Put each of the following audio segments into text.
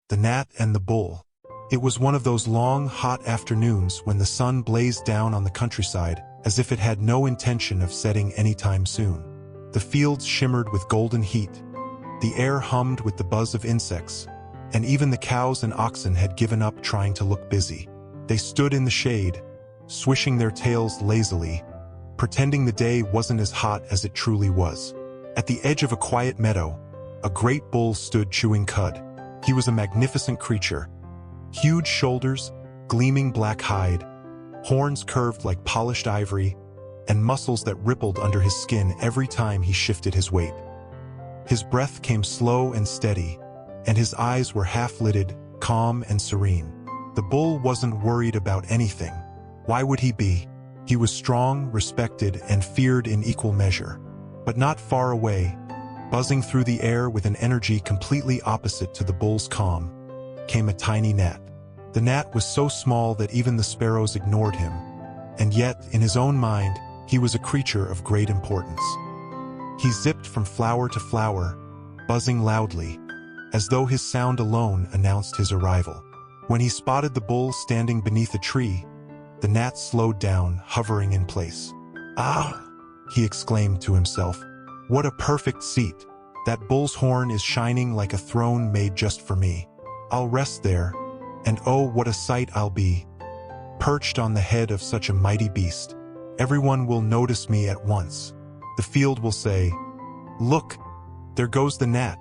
the gnat and the bull. It was one of those long, hot afternoons when the sun blazed down on the countryside as if it had no intention of setting anytime soon. The fields shimmered with golden heat. The air hummed with the buzz of insects, and even the cows and oxen had given up trying to look busy. They stood in the shade, swishing their tails lazily, pretending the day wasn't as hot as it truly was. At the edge of a quiet meadow, a great bull stood chewing cud. He was a magnificent creature. Huge shoulders, gleaming black hide, horns curved like polished ivory, and muscles that rippled under his skin every time he shifted his weight. His breath came slow and steady, and his eyes were half-lidded, calm and serene. The bull wasn't worried about anything. Why would he be? He was strong, respected, and feared in equal measure. But not far away, buzzing through the air with an energy completely opposite to the bull's calm, came a tiny gnat. The gnat was so small that even the sparrows ignored him, and yet, in his own mind, he was a creature of great importance. He zipped from flower to flower, buzzing loudly, as though his sound alone announced his arrival. When he spotted the bull standing beneath a tree, the gnat slowed down, hovering in place. "Ah!" he exclaimed to himself. "What a perfect seat! That bull's horn is shining like a throne made just for me. I'll rest there, and oh, what a sight I'll be, perched on the head of such a mighty beast. Everyone will notice me at once. The field will say, 'Look, there goes the gnat,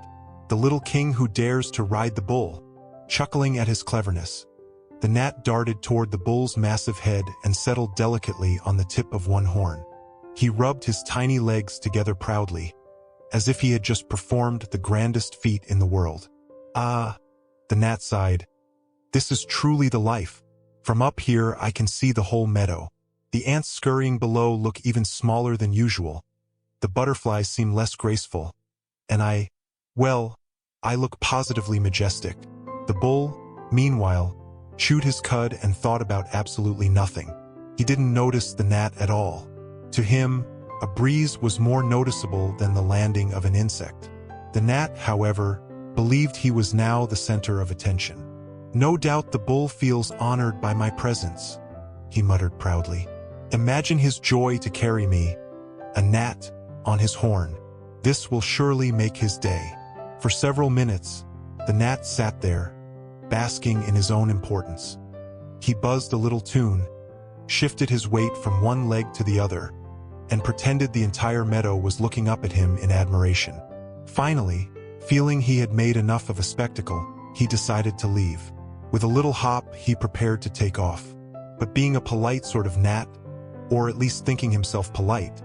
the little king who dares to ride the bull.'" Chuckling at his cleverness, the gnat darted toward the bull's massive head and settled delicately on the tip of one horn. He rubbed his tiny legs together proudly, as if he had just performed the grandest feat in the world. "Ah," the gnat sighed, "this is truly the life. From up here I can see the whole meadow. The ants scurrying below look even smaller than usual. The butterflies seem less graceful. And I look positively majestic." The bull, meanwhile, chewed his cud and thought about absolutely nothing. He didn't notice the gnat at all. To him, a breeze was more noticeable than the landing of an insect. The gnat, however, believed he was now the center of attention. "No doubt the bull feels honored by my presence," he muttered proudly. "Imagine his joy to carry me, a gnat, on his horn. This will surely make his day." For several minutes, the gnat sat there, basking in his own importance. He buzzed a little tune, shifted his weight from one leg to the other, and pretended the entire meadow was looking up at him in admiration. Finally, feeling he had made enough of a spectacle, he decided to leave. With a little hop, he prepared to take off. But being a polite sort of gnat, or at least thinking himself polite,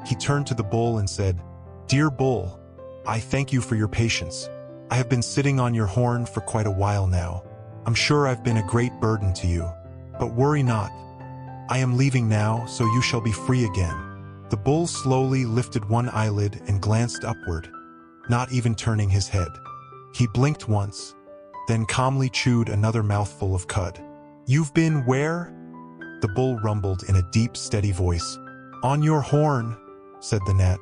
he turned to the bull and said, "Dear bull, I thank you for your patience. I have been sitting on your horn for quite a while now. I'm sure I've been a great burden to you. But worry not. I am leaving now, so you shall be free again." The bull slowly lifted one eyelid and glanced upward, not even turning his head. He blinked once, then calmly chewed another mouthful of cud. "You've been where?" the bull rumbled in a deep, steady voice. "On your horn," said the gnat,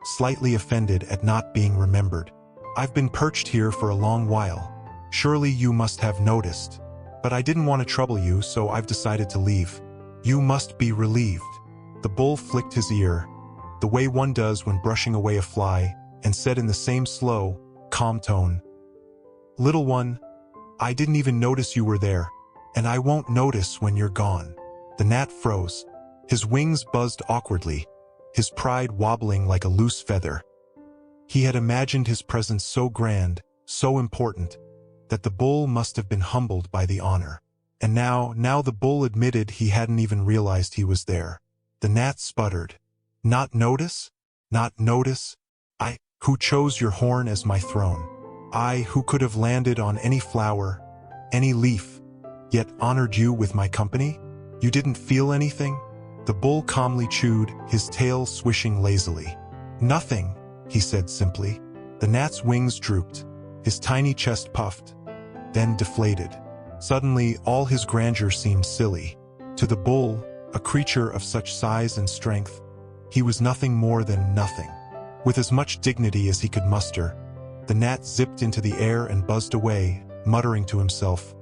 slightly offended at not being remembered. "I've been perched here for a long while. Surely you must have noticed. But I didn't want to trouble you, so I've decided to leave. You must be relieved." The bull flicked his ear, the way one does when brushing away a fly, and said in the same slow, calm tone, "Little one, I didn't even notice you were there, and I won't notice when you're gone." The gnat froze. His wings buzzed awkwardly, his pride wobbling like a loose feather. He had imagined his presence so grand, so important, that the bull must have been humbled by the honor. And now the bull admitted he hadn't even realized he was there. The gnat sputtered. "Not notice? Not notice? I, who chose your horn as my throne. I, who could have landed on any flower, any leaf, yet honored you with my company? You didn't feel anything?" The bull calmly chewed, his tail swishing lazily. "Nothing," he said simply. The gnat's wings drooped, his tiny chest puffed, then deflated. Suddenly, all his grandeur seemed silly. To the bull, a creature of such size and strength, he was nothing more than nothing. With as much dignity as he could muster, the gnat zipped into the air and buzzed away, muttering to himself,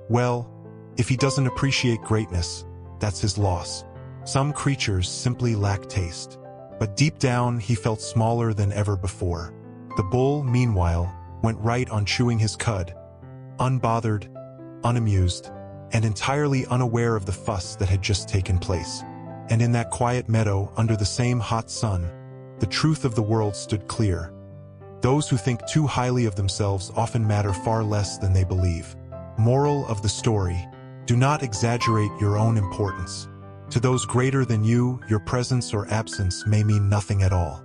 "Well, if he doesn't appreciate greatness, that's his loss." Some creatures simply lack taste. But deep down, he felt smaller than ever before. The bull, meanwhile, went right on chewing his cud, unbothered, unamused, and entirely unaware of the fuss that had just taken place. And in that quiet meadow, under the same hot sun, the truth of the world stood clear. Those who think too highly of themselves often matter far less than they believe. Moral of the story: do not exaggerate your own importance. To those greater than you, your presence or absence may mean nothing at all.